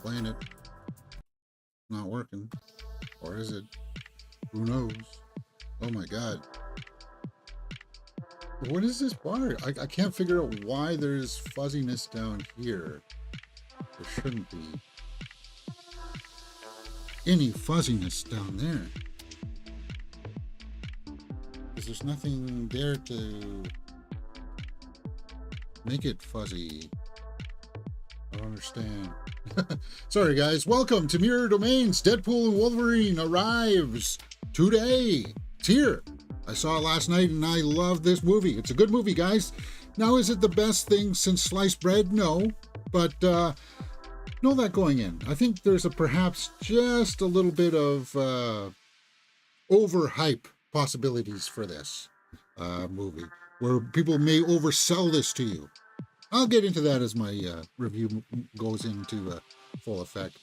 explain it. Not working. Or is it? Who knows? Oh my god. What is this bar? I can't figure out why there's fuzziness down here. There shouldn't be any fuzziness down there. Because there's nothing there to make it fuzzy. I don't understand. Sorry guys, welcome to Mirror Domains. Deadpool and Wolverine arrives today. It's here. I saw it last night and I love this movie. It's a good movie, guys. Now, is it the best thing since sliced bread? No. But know that going in. I think there's perhaps just a little bit of overhype possibilities for this movie, where people may oversell this to you. I'll get into that as my review goes into full effect.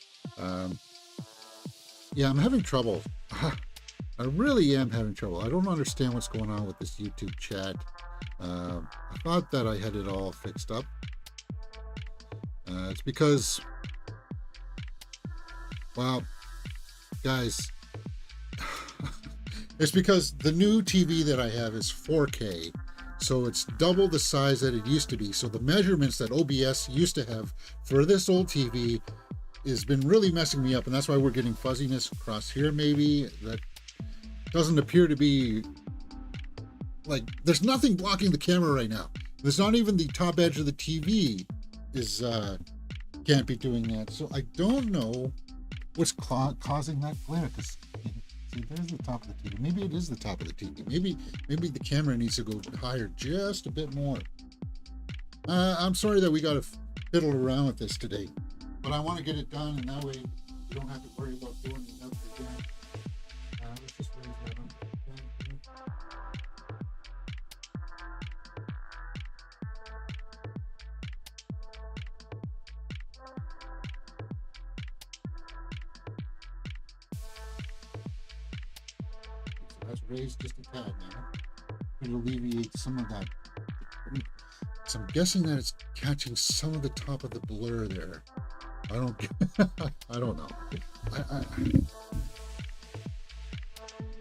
Yeah, I'm having trouble. I really am having trouble. I don't understand what's going on with this YouTube chat. I thought that I had it all fixed up. It's because, well, guys, it's because the new TV that I have is 4K. So it's double the size that it used to be. So the measurements that OBS used to have for this old TV has been really messing me up. And that's why we're getting fuzziness across here maybe. That doesn't appear to be, like, there's nothing blocking the camera right now. There's not even the top edge of the TV is, can't be doing that. So I don't know what's causing that glare. Because see, there's the top of the TV. Maybe it is the top of the TV. Maybe the camera needs to go higher just a bit more. I'm sorry that we got to fiddle around with this today, but I want to get it done, and that way you don't have to worry about doing it up again. Let's just raise that up. That's raised just a tad now. It'll alleviate some of that. So I'm guessing that it's catching some of the top of the blur there. I don't know.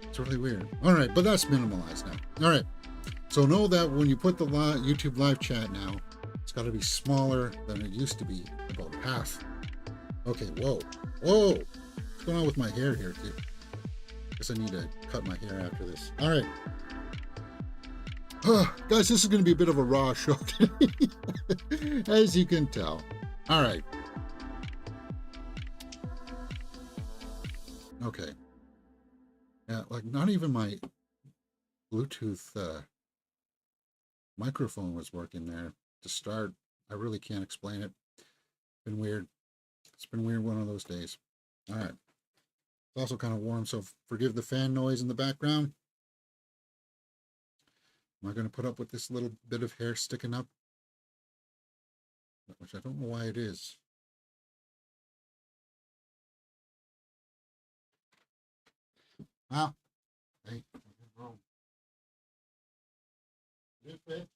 It's really weird. All right, but that's minimalized now. All right. So know that when you put the YouTube live chat now, it's got to be smaller than it used to be, about half. Okay, whoa. What's going on with my hair here, too? Guess I need to cut my hair after this. All right. Guys, this is going to be a bit of a raw show today, as you can tell. All right. Okay. Yeah, like not even my Bluetooth microphone was working there to start. I really can't explain it. Been weird. It's been weird one of those days. All right. It's also kind of warm, so forgive the fan noise in the background. Am I going to put up with this little bit of hair sticking up? Which I don't know why it is. Well, hey, wrong. This way.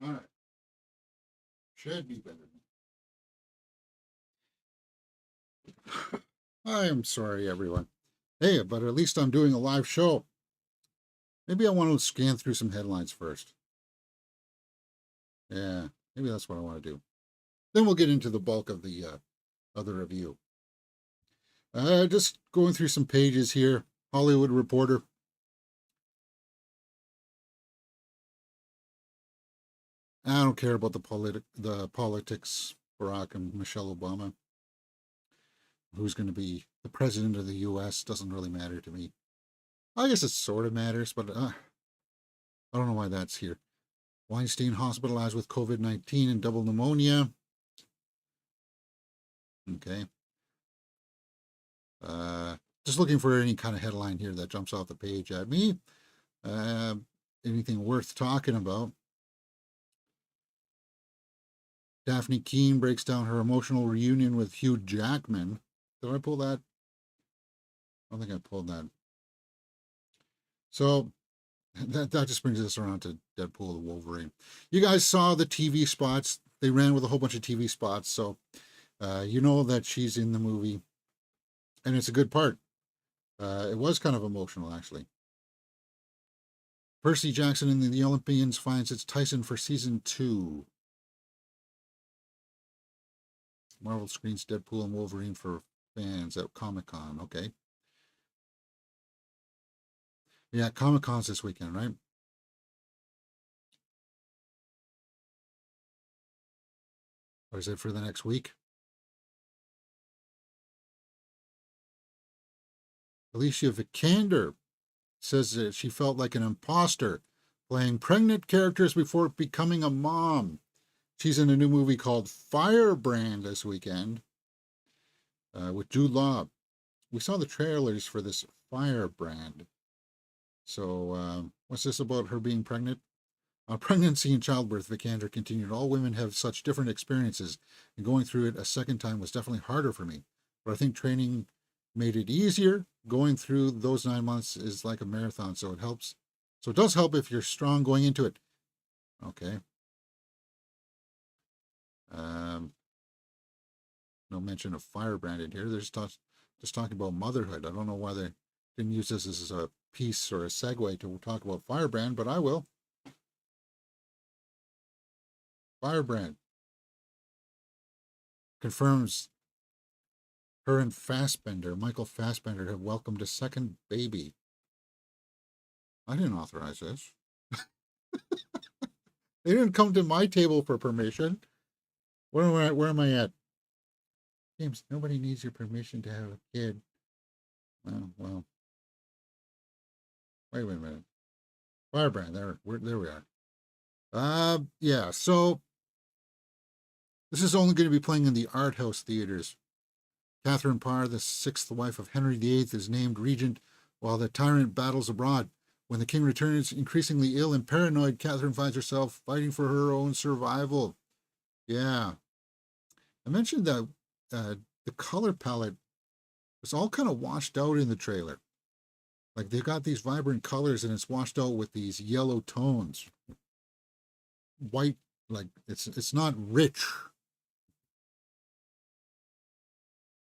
All right. Should be better. I am sorry, everyone. Hey, but at least I'm doing a live show. Maybe I want to scan through some headlines first. Yeah, maybe that's what I want to do. Then we'll get into the bulk of the other review. Just going through some pages here. Hollywood Reporter. I don't care about the politics, Barack and Michelle Obama. Who's going to be the president of the U.S. doesn't really matter to me. I guess it sort of matters, but I don't know why that's here. Weinstein hospitalized with COVID-19 and double pneumonia. Okay. Just looking for any kind of headline here that jumps off the page at me. Anything worth talking about. Daphne Keane breaks down her emotional reunion with Hugh Jackman. Did I pull that? I don't think I pulled that. So that just brings us around to Deadpool and Wolverine. You guys saw the TV spots. They ran with a whole bunch of TV spots. So you know that she's in the movie. And it's a good part. It was kind of emotional, actually. Percy Jackson and the Olympians finds its Tyson for season 2. Marvel screens Deadpool and Wolverine for fans at Comic Con. Okay. Yeah, Comic Con's this weekend, right? Or is it for the next week? Alicia Vikander says that she felt like an imposter playing pregnant characters before becoming a mom. She's in a new movie called Firebrand this weekend with Jude Law. We saw the trailers for this Firebrand. So, what's this about her being pregnant? On pregnancy and childbirth, Vikander continued, all women have such different experiences, and going through it a second time was definitely harder for me. But I think training made it easier. Going through those 9 months is like a marathon, so it helps. So it does help if you're strong going into it. Okay. Um, no mention of Firebrand in here. They're just talking about motherhood. I don't know why they didn't use this as a piece or a segue to talk about Firebrand, but I will. Firebrand confirms her and Fassbender, Michael Fassbender, have welcomed a second baby. I didn't authorize this. They didn't come to my table for permission. Where am I at? James, nobody needs your permission to have a kid. Well, wait a minute. Firebrand, there we are. Yeah, so this is only going to be playing in the art house theaters. Catherine Parr, the sixth wife of Henry VIII, is named regent while the tyrant battles abroad. When the king returns, increasingly ill and paranoid, Catherine finds herself fighting for her own survival. Yeah. I mentioned that the color palette was all kind of washed out in the trailer. Like they've got these vibrant colors and it's washed out with these yellow tones. White, like it's not rich.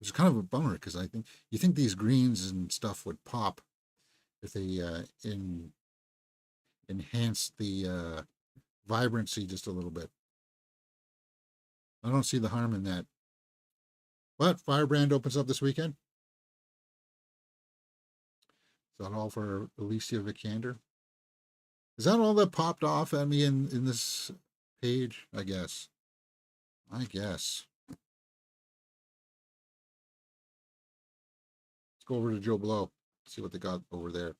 It's kind of a bummer because I think you think these greens and stuff would pop if they enhance the vibrancy just a little bit. I don't see the harm in that. But Firebrand opens up this weekend. Is that all for Alicia Vikander? Is that all that popped off at me in this page? I guess. Let's go over to Joe Blow. See what they got over there.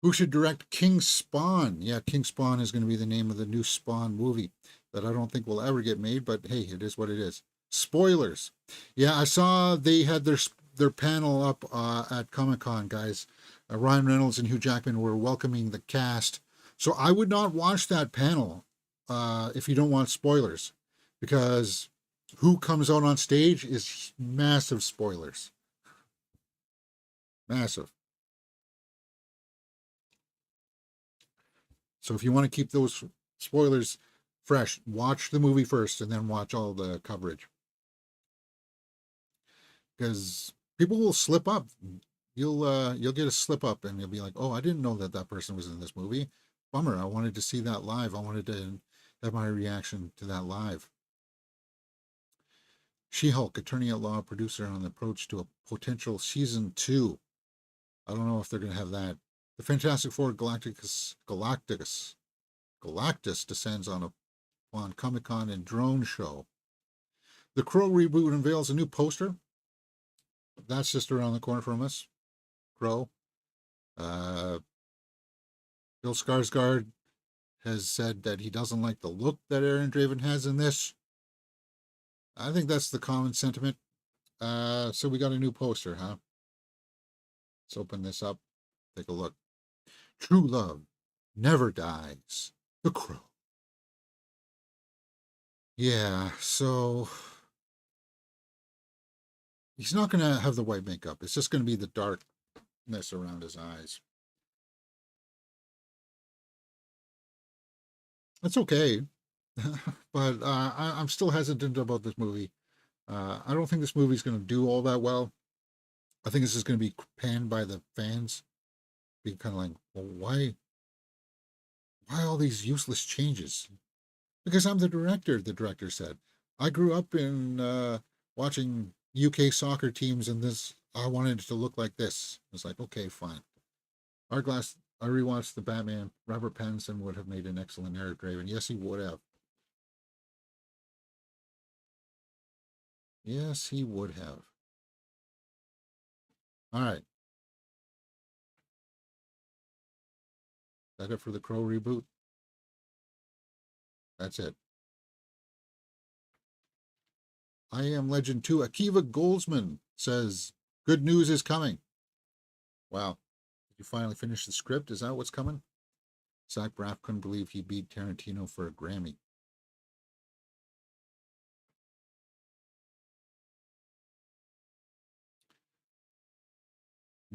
Who should direct King Spawn? Yeah, King Spawn is going to be the name of the new Spawn movie that I don't think will ever get made, but hey, it is what it is. Spoilers. Yeah, I saw they had their panel up at Comic Con, guys. Ryan Reynolds and Hugh Jackman were welcoming the cast. So I would not watch that panel if you don't want spoilers, because who comes out on stage is massive spoilers. Massive. So if you want to keep those spoilers fresh, watch the movie first and then watch all the coverage. Because people will slip up. You'll get a slip up and you'll be like, "Oh, I didn't know that that person was in this movie. Bummer. I wanted to see that live. I wanted to have my reaction to that live." She-Hulk, attorney at law, producer on the approach to a potential season 2. I don't know if they're going to have that. The Fantastic Four Galactus descends on Comic-Con and drone show. The Crow reboot unveils a new poster. That's just around the corner from us. Crow. Uh, Bill Skarsgård has said that he doesn't like the look that Aaron Draven has in this. I think that's the common sentiment. So we got a new poster, huh? Let's open this up. Take a look. True love never dies. The Crow. Yeah, so he's not going to have the white makeup. It's just going to be the darkness around his eyes. That's okay. But I'm still hesitant about this movie. I don't think this movie's going to do all that well. I think this is going to be panned by the fans, being kind of like, well, why all these useless changes? Because I'm the director said. I grew up in watching UK soccer teams, and this I wanted it to look like this. It's like, okay, fine. I rewatched the Batman. Robert Pattinson would have made an excellent Eric Draven. Yes, he would have. Yes, he would have. All right, that it for the Crow reboot. That's it. I Am Legend 2. Akiva Goldsman says, good news is coming. Wow. Did you finally finish the script? Is that what's coming? Zach Braff couldn't believe he beat Tarantino for a Grammy.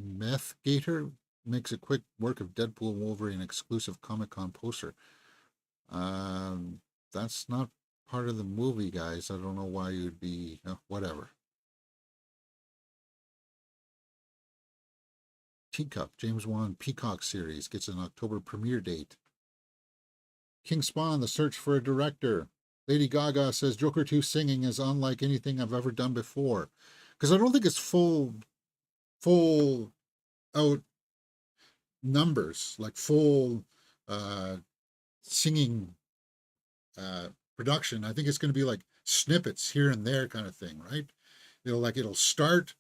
Meth Gator makes a quick work of Deadpool and Wolverine exclusive Comic Con poster. That's not part of the movie, guys. I don't know why you'd be whatever. Teacup James Wan Peacock series gets an October premiere date. King Spawn: The Search for a Director. Lady Gaga says Joker 2 singing is unlike anything I've ever done before. Because I don't think it's full out numbers, like full uh, singing production. I think it's going to be like snippets here and there kind of thing, right? It'll start,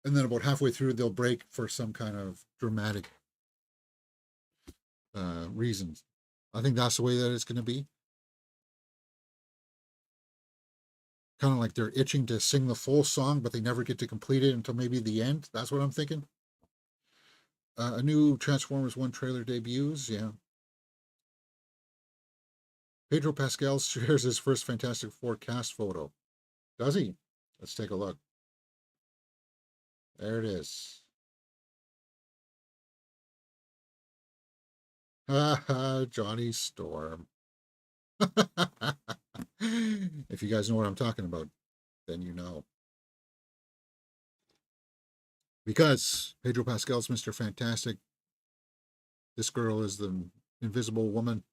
and then about halfway through they'll break for some kind of dramatic reasons. I think that's the way that it's going to be. Kind of like they're itching to sing the full song, but they never get to complete it until maybe the end. That's what I'm thinking. A new Transformers 1 trailer debuts. Yeah. Pedro Pascal shares his first Fantastic Four cast photo. Does he? Let's take a look. There it is. Ha ha, Johnny Storm. If you guys know what I'm talking about, then you know. Because Pedro Pascal's Mr. Fantastic, this girl is the Invisible Woman,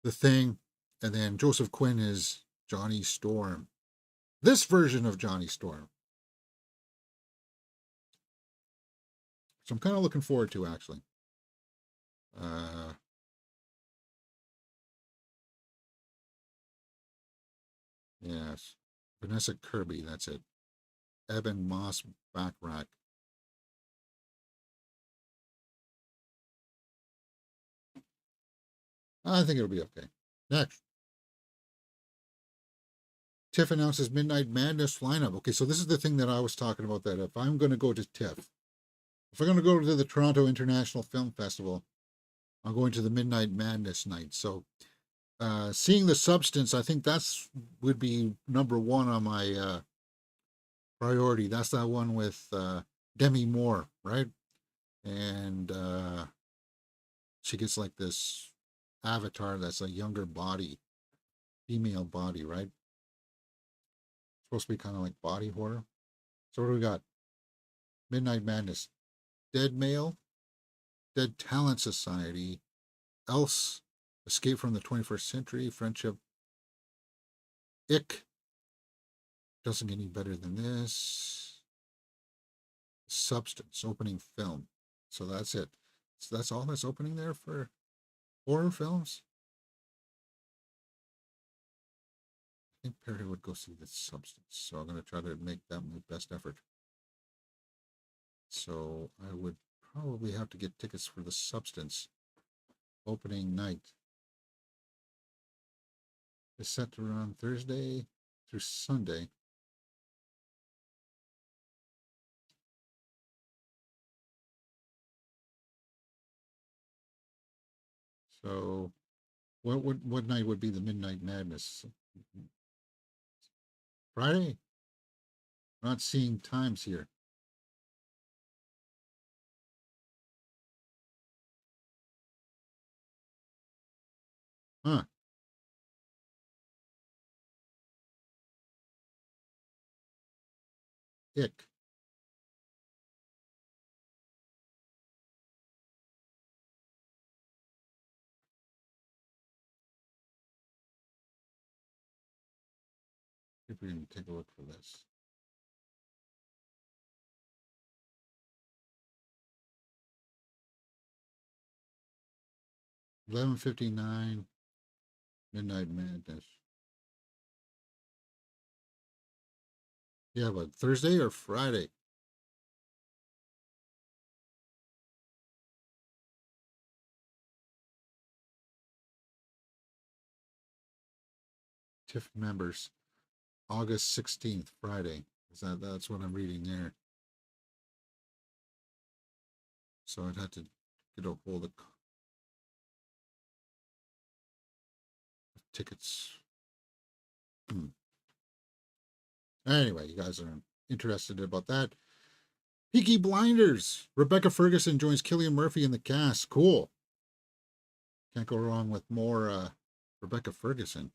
the Thing, and then Joseph Quinn is Johnny Storm. This version of Johnny Storm. So I'm kind of looking forward to actually. Uh, yes. Vanessa Kirby, that's it. Eben Moss Backrack. I think it'll be okay. Next. TIFF announces Midnight Madness lineup. Okay, so this is the thing that I was talking about, that if I'm going to go to TIFF, if I'm going to go to the Toronto International Film Festival, I'm going to the Midnight Madness night. So seeing the substance, I think that's would be number one on my priority. That's that one with Demi Moore, right? And she gets like this avatar that's a younger body, female body, right? Supposed to be kind of like body horror. So what do we got? Midnight Madness, Dead Male, Dead Talent Society, Else, Escape from the 21st Century, Friendship, Ick, doesn't get any better than this. Substance, opening film. So that's it. So that's all that's opening there for horror films. I think Perry would go see the Substance. So I'm going to try to make that my best effort. So I would probably have to get tickets for the Substance opening night. It's set to run Thursday through Sunday. So What night would be the Midnight Madness? Friday? Not seeing times here. Huh. Ick. If we can take a look for this. 11:59 Midnight Madness. Yeah, but Thursday or Friday? TIFF members. August 16th, Friday. That's what I'm reading there. So I'd have to get a hold of tickets. Anyway, you guys are interested about that. Peaky Blinders. Rebecca Ferguson joins Cillian Murphy in the cast. Cool. Can't go wrong with more Rebecca Ferguson.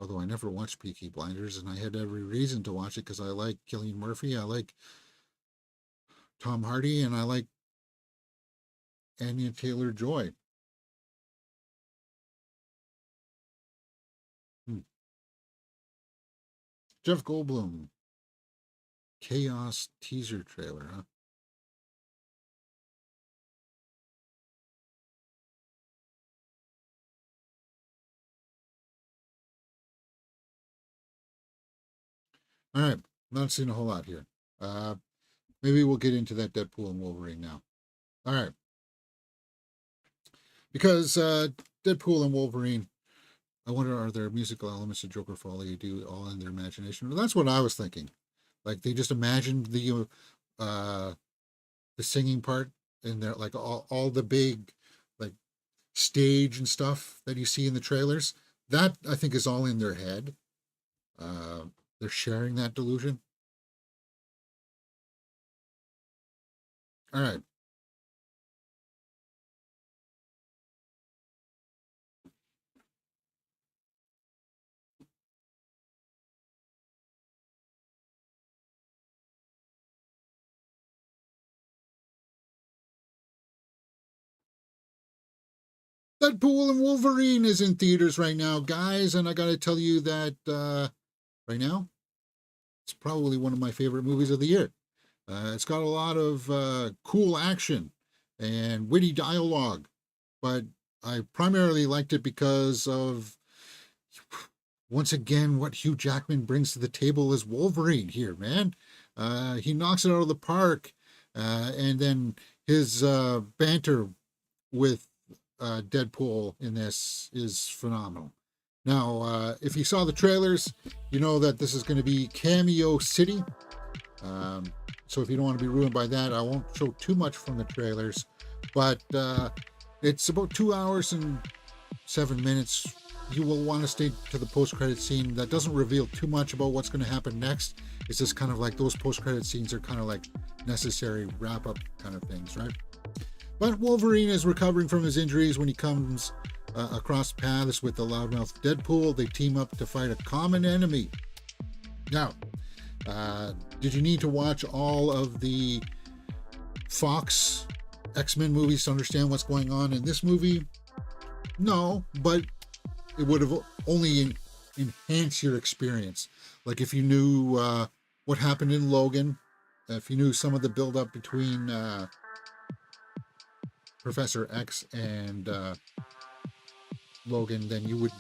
Although I never watched Peaky Blinders, and I had every reason to watch it because I like Cillian Murphy, I like Tom Hardy, and I like Anya Taylor-Joy. Jeff Goldblum. Chaos teaser trailer, huh? All right, not seeing a whole lot here. Maybe we'll get into that Deadpool and Wolverine now. All right, because Deadpool and Wolverine, I wonder, are there musical elements of Joker Folly do all in their imagination? Well, that's what I was thinking. Like they just imagined the singing part in there, like all the big like stage and stuff that you see in the trailers. That I think is all in their head. They're sharing that delusion. All right. Deadpool and Wolverine is in theaters right now, guys, and I got to tell you that right now it's probably one of my favorite movies of the year. It's got a lot of cool action and witty dialogue, but I primarily liked it because of, once again, what Hugh Jackman brings to the table as Wolverine here, man. He knocks it out of the park, and then his banter with Deadpool in this is phenomenal. Now, if you saw the trailers, you know that this is going to be Cameo City. So if you don't want to be ruined by that, I won't show too much from the trailers. But it's about 2 hours and 7 minutes. You will want to stay to the post-credit scene. That doesn't reveal too much about what's going to happen next. It's just kind of like those post-credit scenes are kind of like necessary wrap-up kind of things, right? But Wolverine is recovering from his injuries when he comes across paths with the loudmouth Deadpool. They team up to fight a common enemy. Now, did you need to watch all of the Fox X-Men movies to understand what's going on in this movie? No, but it would have only enhanced your experience. Like if you knew what happened in Logan, if you knew some of the build-up between Professor X and Logan, then you would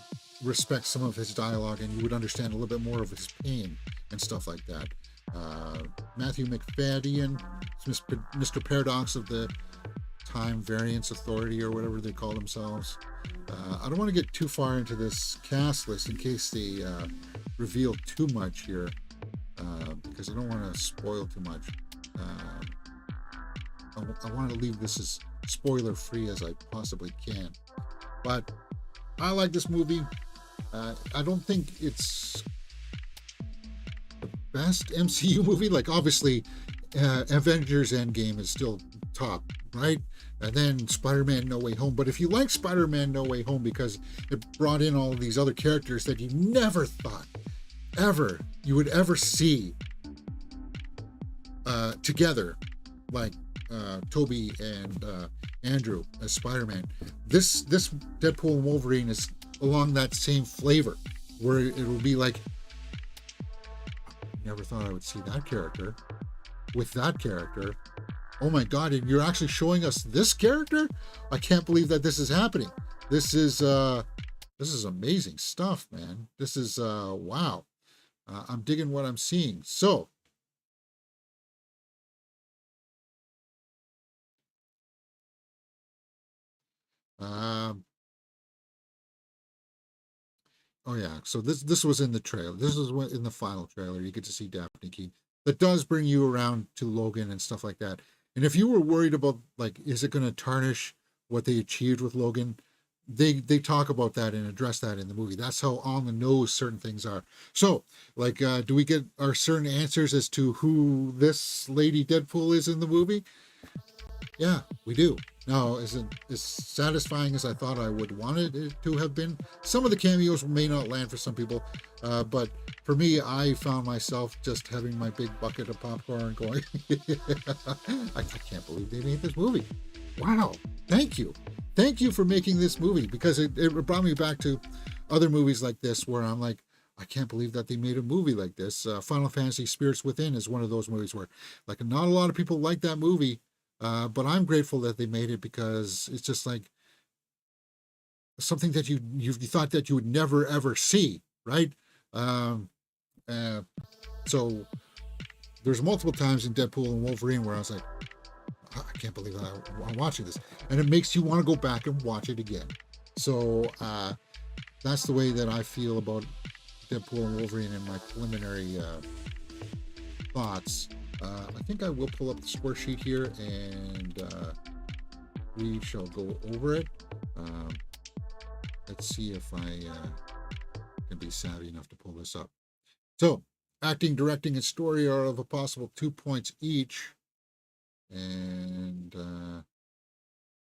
respect some of his dialogue and you would understand a little bit more of his pain and stuff like that. Matthew McFadden, Mr. Paradox of the Time Variance Authority or whatever they call themselves. I don't want to get too far into this cast list in case they reveal too much here, because I don't want to spoil too much. I want to leave this as spoiler free as I possibly can. But I like this movie. I don't think it's the best MCU movie. Like, obviously, Avengers Endgame is still top, right? And then Spider-Man No Way Home. But if you like Spider-Man No Way Home because it brought in all of these other characters that you never thought you would ever see together, like Toby and Andrew as Spider-Man, this Deadpool and Wolverine is along that same flavor, where it will be like, never thought I would see that character with that character. Oh my god, and you're actually showing us this character? I can't believe that this is happening. This is amazing stuff, man. This is wow. I'm digging what I'm seeing. So oh yeah, so this was in the trailer. This was in the final trailer. You get to see Daphne Keene. That does bring you around to Logan and stuff like that. And if you were worried about, like, is it going to tarnish what they achieved with Logan, they talk about that and address that in the movie. That's how on the nose certain things are. So, like, do we get our certain answers as to who this lady Deadpool is in the movie? Yeah, we do. Now, is it as satisfying as I thought I would want it to have been? Some of the cameos may not land for some people, but for me, I found myself just having my big bucket of popcorn going, I can't believe they made this movie. Wow, thank you. Thank you for making this movie, because it brought me back to other movies like this where I'm like, I can't believe that they made a movie like this. Final Fantasy Spirits Within is one of those movies where, like, not a lot of people like that movie. But I'm grateful that they made it, because it's just like something that you thought that you would never ever see, right? So there's multiple times in Deadpool and Wolverine where I was like, I can't believe I'm watching this, and it makes you want to go back and watch it again. So that's the way that I feel about Deadpool and Wolverine in my preliminary thoughts. I think I will pull up the score sheet here, and we shall go over it. Let's see if I can be savvy enough to pull this up. So, acting, directing, and story are of a possible 2 points each, and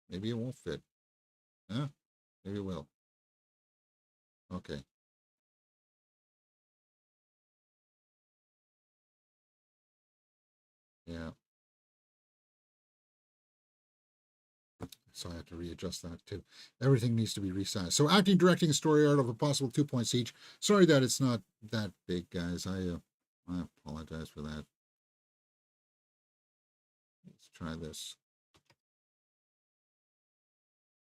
maybe it won't fit. Huh? Maybe it will. Okay. Yeah. So I have to readjust that too. Everything needs to be resized. So acting, directing, and story art of a possible 2 points each. Sorry that it's not that big, guys. I apologize for that. Let's try this.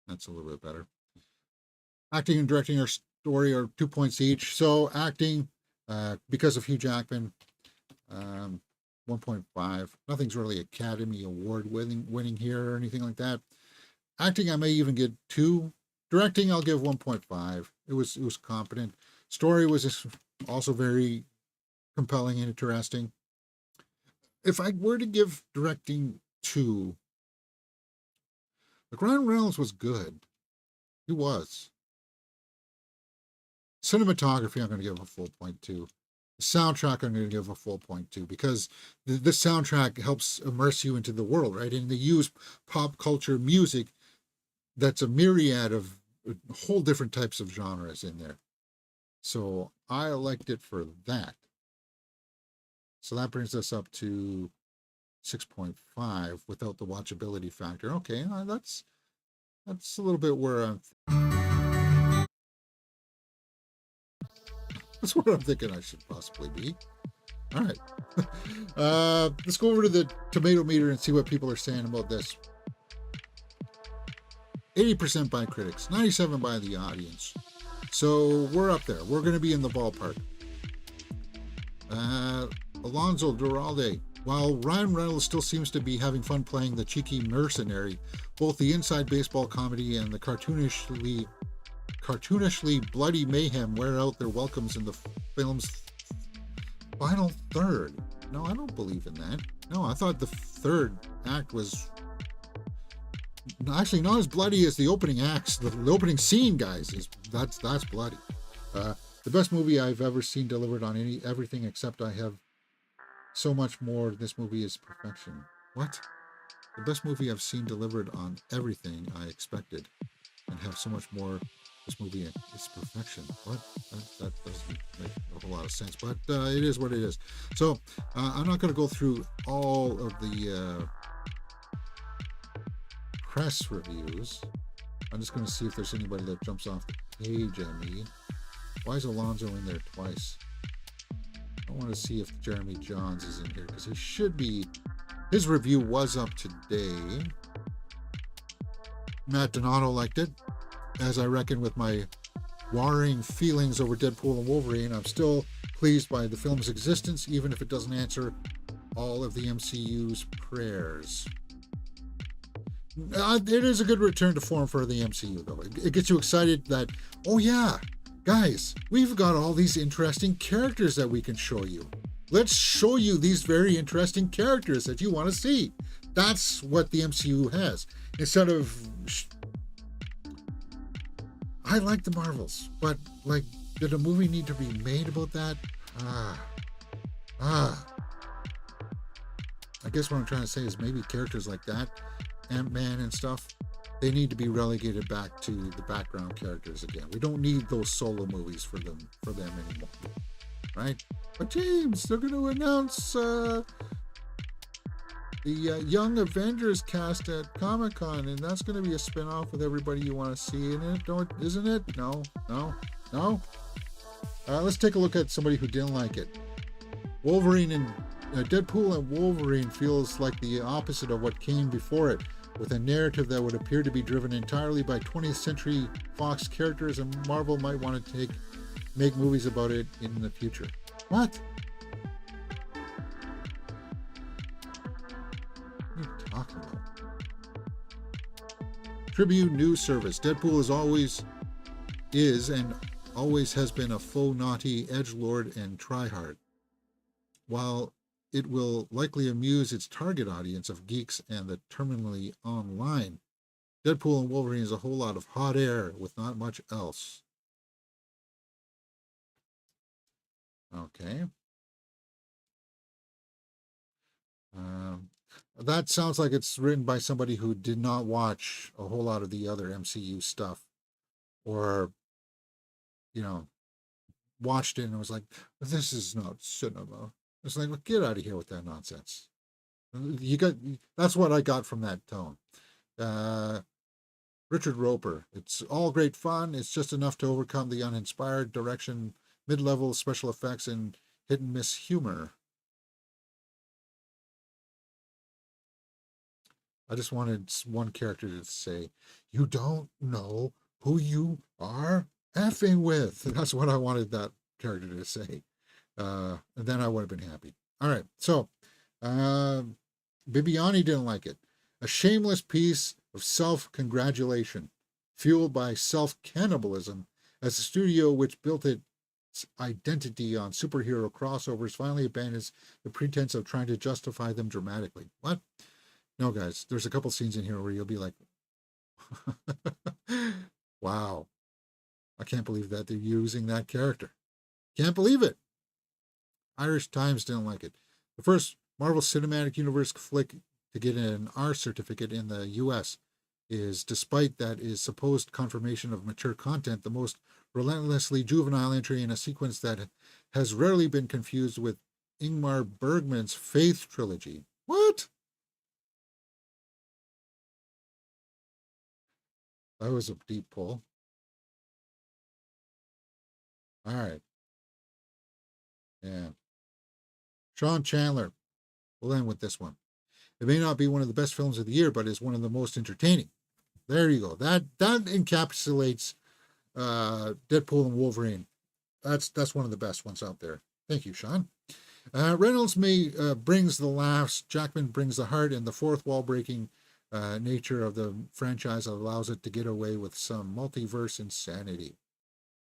That's a little bit better. Acting and directing or story are 2 points each. So acting, because of Hugh Jackman, 1.5. Nothing's really Academy Award winning here or anything like that. Acting, I may even get 2. Directing, I'll give 1.5. It was competent. Story was also very compelling and interesting. If I were to give directing 2, like, Ryan Reynolds was good. He was. Cinematography, I'm going to give a full 0.2. The soundtrack, I'm going to give a full 0.2, because the soundtrack helps immerse you into the world, right? And they use pop culture music that's a myriad of whole different types of genres in there. So I liked it for that. So that brings us up to 6.5 without the watchability factor. Okay, that's a little bit where that's where I'm thinking I should possibly be. All right. Let's go over to the tomato meter and see what people are saying about this. 80% by critics, 97% by the audience. So we're up there. We're going to be in the ballpark. Alonzo Duralde. While Ryan Reynolds still seems to be having fun playing the cheeky mercenary, both the inside baseball comedy and the cartoonishly bloody mayhem wear out their welcomes in the film's final third. No, I don't believe in that. No, I thought the third act was Actually, not as bloody as the opening acts. The opening scene, guys, is that's bloody. Uh, the best movie I've ever seen delivered on everything except I have so much more. This movie is perfection. What? The best movie I've seen delivered on everything I expected, and have so much more. This movie is perfection. What? That doesn't make a whole lot of sense, but it is what it is. So I'm not going to go through all of the press reviews. I'm just going to see if there's anybody that jumps off the page at me. Why is Alonzo in there twice? I want to see if Jeremy Johns is in here because he should be. His review was up today. Matt Donato liked it. As I reckon with my warring feelings over Deadpool and Wolverine, I'm still pleased by the film's existence, even if it doesn't answer all of the MCU's prayers. It is a good return to form for the MCU, though. It gets you excited that, oh yeah, guys, we've got all these interesting characters that we can show you. Let's show you these very interesting characters that you want to see. That's what the MCU has. Instead of... I like the Marvels, but, like, did a movie need to be made about that? I guess what I'm trying to say is maybe characters like that, Ant-Man and stuff, they need to be relegated back to the background characters again. We don't need those solo movies for them anymore, right? But James, they're going to announce the Young Avengers cast at Comic-Con, and that's going to be a spin-off with everybody you want to see in it, isn't it? No. Let's take a look at somebody who didn't like it. Wolverine and Deadpool and Wolverine feels like the opposite of what came before it, with a narrative that would appear to be driven entirely by 20th Century Fox characters, and Marvel might want to make movies about it in the future. What? What are you talking about? Tribune News Service. Deadpool is and always has been a faux naughty edgelord and tryhard. While it will likely amuse its target audience of geeks and the terminally online, Deadpool and Wolverine is a whole lot of hot air with not much else. Okay. That sounds like it's written by somebody who did not watch a whole lot of the other MCU stuff, or, watched it and was like, this is not cinema. It's like, well, get out of here with that nonsense. That's what I got from that tone. Richard Roper. It's all great fun. It's just enough to overcome the uninspired direction, mid-level special effects, and hit and miss humor. I just wanted one character to say, you don't know who you are effing with. That's what I wanted that character to say. And then I would have been happy. All right. So, Bibiani didn't like it. A shameless piece of self-congratulation, fueled by self-cannibalism, as the studio which built its identity on superhero crossovers finally abandons the pretense of trying to justify them dramatically. What? No, guys, there's a couple scenes in here where you'll be like, wow, I can't believe that they're using that character. Can't believe it. Irish Times didn't like it. The first Marvel Cinematic Universe flick to get an R certificate in the US is, despite that is supposed confirmation of mature content, the most relentlessly juvenile entry in a sequence that has rarely been confused with Ingmar Bergman's Faith trilogy. What? That was a deep pull. All right. Yeah. Sean Chandler. We'll end with this one. It may not be one of the best films of the year, but is one of the most entertaining. There you go. That encapsulates Deadpool and Wolverine. That's one of the best ones out there. Thank you, Sean. Reynolds brings the laughs, Jackman brings the heart, and the fourth wall breaking nature of the franchise allows it to get away with some multiverse insanity.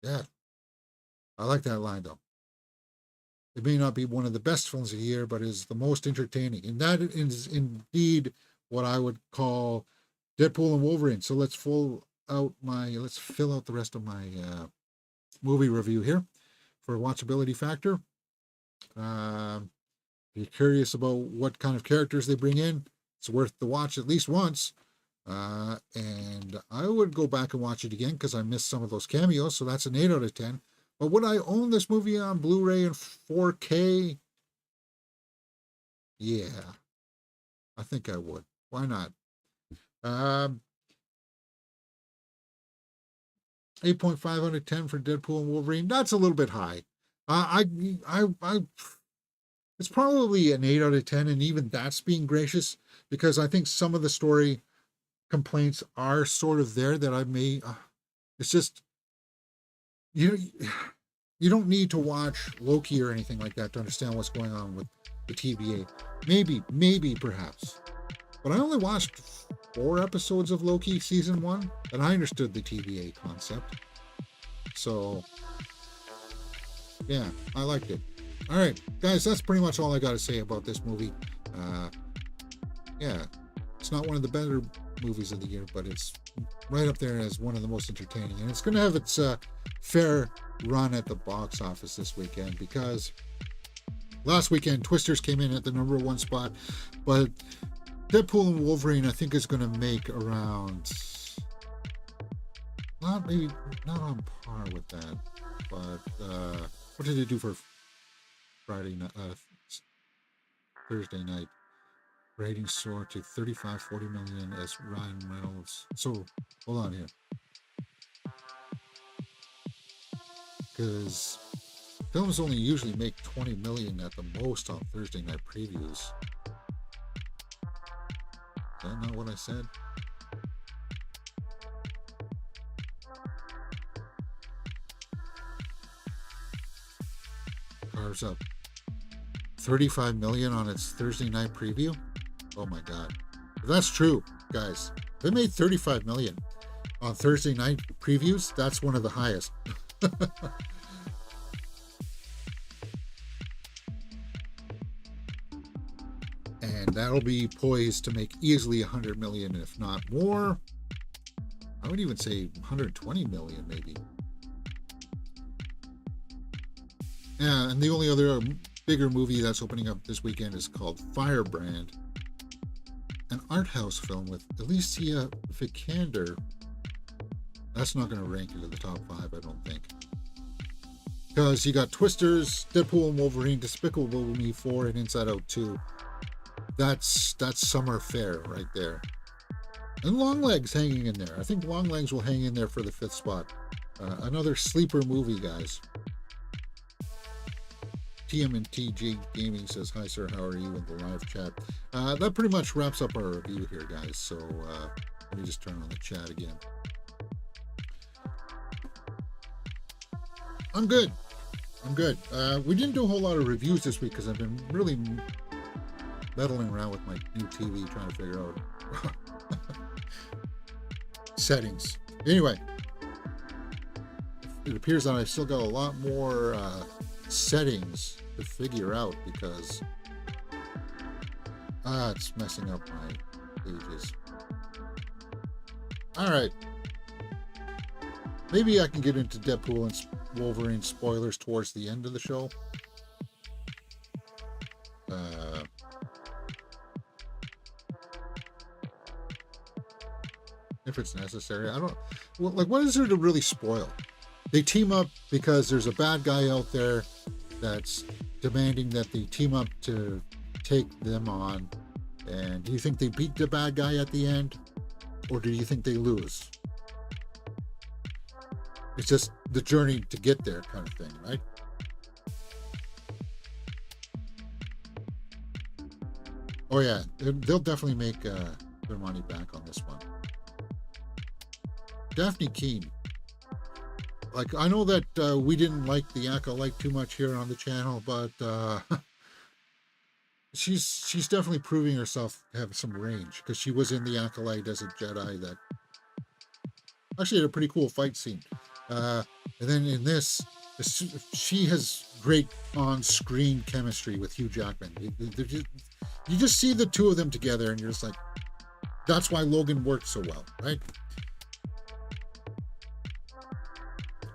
Yeah, I like that line though. It may not be one of the best films of the year, but is the most entertaining, and that is indeed what I would call Deadpool and Wolverine. So let's fill out the rest of my movie review here for watchability factor. If you're curious about what kind of characters they bring in, it's worth the watch at least once. And I would go back and watch it again because I missed some of those cameos. So that's an 8 out of 10. But would I own this movie on Blu-ray and 4K? Yeah, I think I would. Why not? 8.5 out of 10 for Deadpool and Wolverine. That's a little bit high. I it's probably an 8 out of 10, and even that's being gracious because I think some of the story complaints are sort of there that I may. It's just you you don't need to watch Loki or anything like that to understand what's going on with the TVA. Maybe, perhaps. But I only watched 4 episodes of Loki season 1, and I understood the TVA concept. So, yeah, I liked it. All right, guys, that's pretty much all I got to say about this movie. Yeah, it's not one of the better movies of the year, but it's right up there as one of the most entertaining. And it's going to have its fair run at the box office this weekend because last weekend, Twisters came in at the number 1 spot, but Deadpool and Wolverine, I think, is going to make around, not on par with that, but what did it do for Thursday night? Ratings soared to 35-40 million as Ryan Reynolds. So, hold on here. Because films only usually make 20 million at the most on Thursday night previews. Is that not what I said? Cars up 35 million on its Thursday night preview. Oh my god. If that's true, guys, if they made 35 million on Thursday night previews, that's one of the highest. And that'll be poised to make easily 100 million, if not more. I would even say 120 million, maybe. Yeah, and the only other bigger movie that's opening up this weekend is called Firebrand, an art house film with Alicia Vikander. That's not going to rank into the top 5, I don't think. Because you got Twisters, Deadpool and Wolverine, Despicable Me 4, and Inside Out 2. That's summer fare right there. And Longlegs hanging in there. I think Longlegs will hang in there for the 5th spot. Another sleeper movie, guys. TMNTG Gaming says, "Hi sir, how are you?" in the live chat. That pretty much wraps up our review here, guys. So let me just turn on the chat again. I'm good. We didn't do a whole lot of reviews this week because I've been really meddling around with my new TV trying to figure out settings. Anyway, it appears that I've still got a lot more settings to figure out because it's messing up my pages. All right, maybe I can get into Deadpool and Wolverine spoilers towards the end of the show. If it's necessary. I don't like, what is there to really spoil? They team up because there's a bad guy out there that's demanding that they team up to take them on. And do you think they beat the bad guy at the end? Or do you think they lose? It's just the journey to get there kind of thing, right? Oh yeah, they'll definitely make their money back on this one. Daphne Keane. Like, I know that we didn't like the Acolyte too much here on the channel, but she's definitely proving herself to have some range because she was in the Acolyte as a Jedi that actually had a pretty cool fight scene. And then in this, she has great on-screen chemistry with Hugh Jackman. You just see the two of them together, and you're just like, That's why Logan worked so well, right?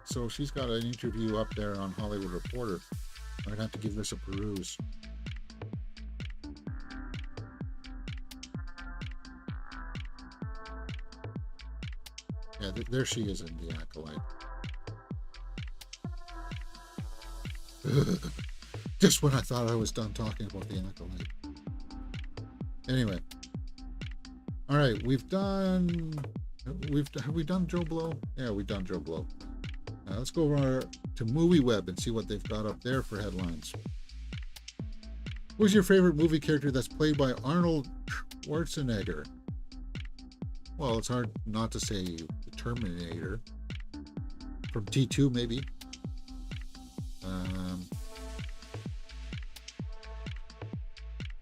So she's got an interview up there on Hollywood Reporter. I'm gonna have to give this a peruse. Yeah, there she is in The Acolyte. Just when I thought I was done talking about The Acolyte. Anyway, all right, have we done Joe Blow? Yeah, we've done Joe Blow. Let's go over to MovieWeb and see what they've got up there for headlines. Who's your favorite movie character that's played by Arnold Schwarzenegger? Well, it's hard not to say the Terminator. From T2, maybe.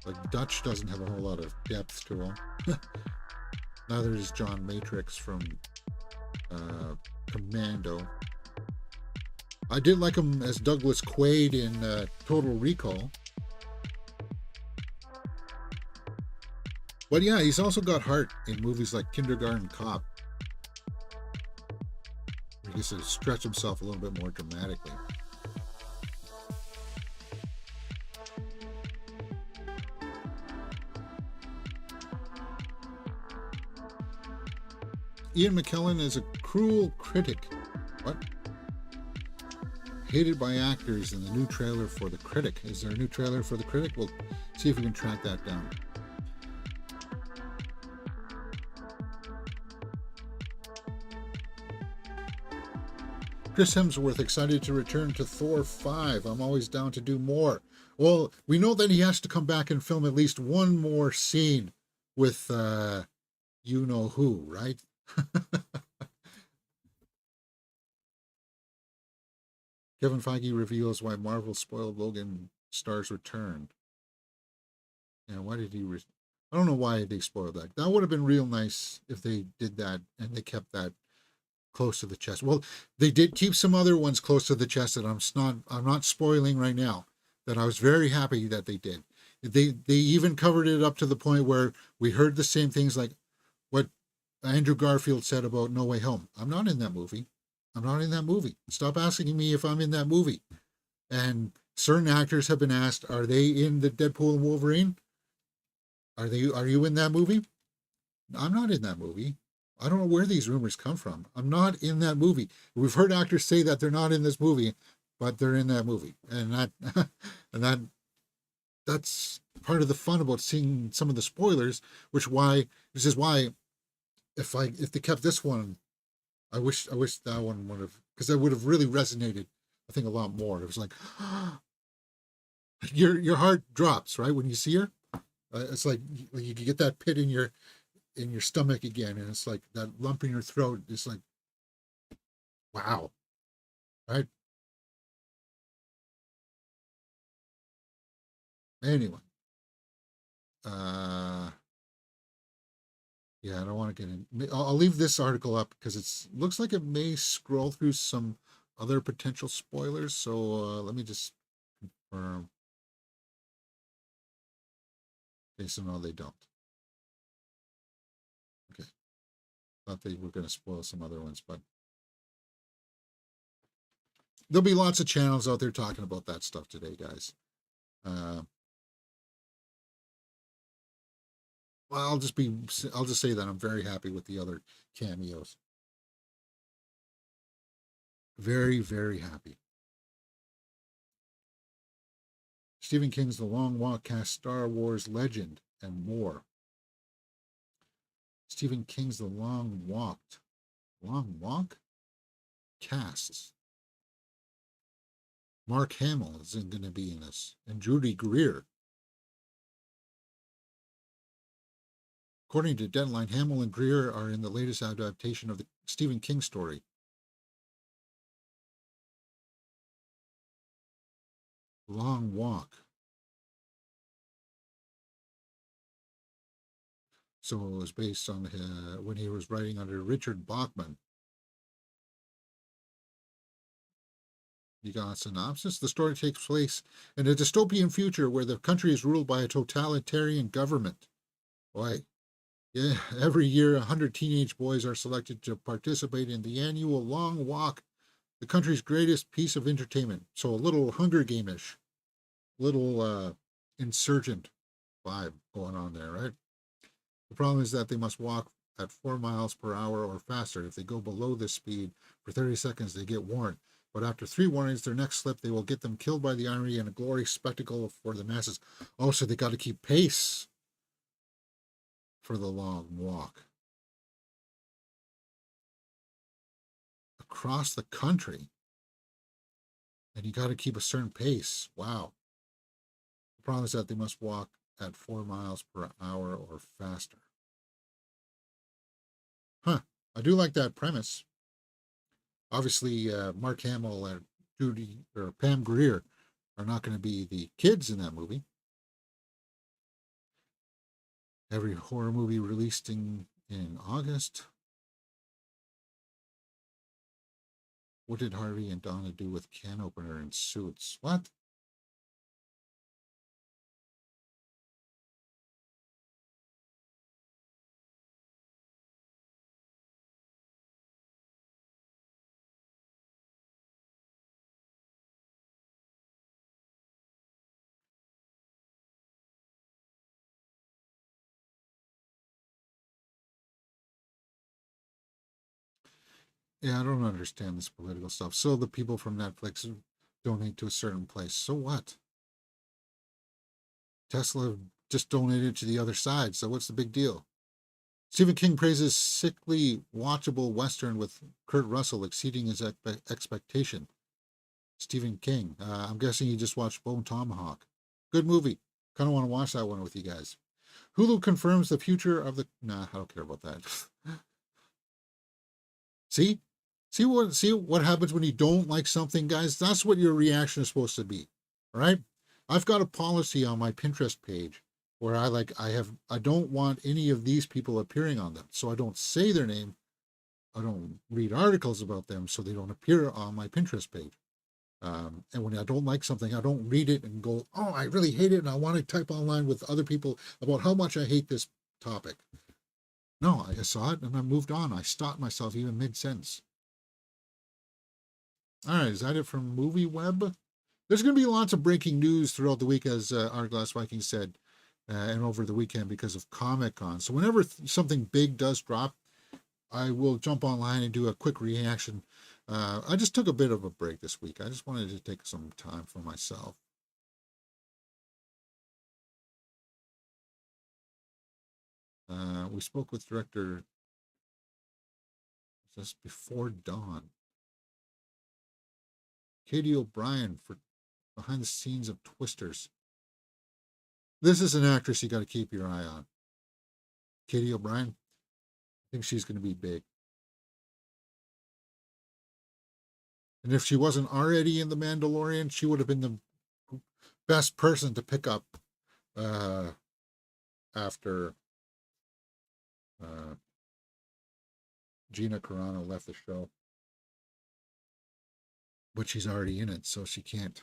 Like Dutch doesn't have a whole lot of depth to him. Neither does John Matrix from Commando. I did like him as Douglas Quaid in Total Recall. But yeah, he's also got heart in movies like Kindergarten Cop. He gets to stretch himself a little bit more dramatically. Ian McKellen is a cruel critic. What? Hated by actors in the new trailer for The Critic. Is there a new trailer for The Critic? We'll see if we can track that down. Chris Hemsworth excited to return to Thor 5. I'm always down to do more. Well, we know that he has to come back and film at least one more scene with you know who, right? Kevin Feige reveals why Marvel spoiled Logan star's return. Yeah, why did he? I don't know why they spoiled that. That would have been real nice if they did that and they kept that close to the chest. Well, they did keep some other ones close to the chest that I'm not spoiling right now. That I was very happy that they did. They even covered it up to the point where we heard the same things like what Andrew Garfield said about No Way Home. I'm not in that movie. I'm not in that movie. Stop asking me if I'm in that movie. And certain actors have been asked, are they in the Deadpool and Wolverine? Are you in that movie? I'm not in that movie. I don't know where these rumors come from. I'm not in that movie. We've heard actors say that they're not in this movie, but they're in that movie. And that's part of the fun about seeing some of the spoilers, which is why if they kept this one, I wish that one would have, because that would have really resonated, I think, a lot more. It was like your heart drops, right, when you see her. It's like you get that pit in your stomach again, and it's like that lump in your throat. It's like, wow, right? Anyway, yeah, I don't want to get in. I'll leave this article up because it looks like it may scroll through some other potential spoilers. So let me just confirm. Okay, so no, they don't. Okay, thought they were going to spoil some other ones, but there'll be lots of channels out there talking about that stuff today, guys. Well, I'll just say that I'm very happy with the other cameos. Very, very happy. Stephen King's The Long Walk cast Star Wars legend and more. Stephen King's The Long Walk casts. Mark Hamill is going to be in this, and Judy Greer. According to Deadline, Hamill and Greer are in the latest adaptation of the Stephen King story. Long Walk. So it was based on when he was writing under Richard Bachman. You got a synopsis? The story takes place in a dystopian future where the country is ruled by a totalitarian government. Boy, Yeah, every year, 100 teenage boys are selected to participate in the annual Long Walk, the country's greatest piece of entertainment. So a little Hunger Game-ish, little insurgent vibe going on there, right? The problem is that they must walk at 4 miles per hour or faster. If they go below this speed for 30 seconds, they get warned. But after 3 warnings, their next slip, they will get them killed by the army and a glorious spectacle for the masses. Oh, so they got to keep pace for the long walk across the country. And you got to keep a certain pace. Wow. The problem is that they must walk at 4 miles per hour or faster. Huh. I do like that premise. Obviously, Mark Hamill and Judy or Pam Grier are not going to be the kids in that movie. Every horror movie released in August. What did Harvey and Donna do with can opener and suits? What? Yeah, I don't understand this political stuff. So the people from Netflix donate to a certain place. So what? Tesla just donated to the other side. So what's the big deal? Stephen King praises sickly, watchable Western with Kurt Russell exceeding his expectation. Stephen King. I'm guessing you just watched Bone Tomahawk. Good movie. Kind of want to watch that one with you guys. Hulu confirms the future of the. Nah, I don't care about that. See, see what happens when you don't like something, guys. That's what your reaction is supposed to be, all right? I've got a policy on my Pinterest page where I don't want any of these people appearing on them, so I don't say their name. I don't read articles about them, so they don't appear on my Pinterest page. And when I don't like something, I don't read it and go, "Oh, I really hate it," and I want to type online with other people about how much I hate this topic. No, I saw it and I moved on. I stopped myself even mid sentence. All right, is that it from Movie Web? There's going to be lots of breaking news throughout the week, as Glass Viking said, and over the weekend because of Comic Con. So whenever something big does drop, I will jump online and do a quick reaction. I just took a bit of a break this week. I just wanted to take some time for myself. We spoke with director just before dawn, Katie O'Brien, for behind the scenes of Twisters. This is an actress you got to keep your eye on. Katie O'Brien. I think she's going to be big. And if she wasn't already in The Mandalorian, she would have been the best person to pick up uh, after uh, Gina Carano left the show. But she's already in it, so she can't.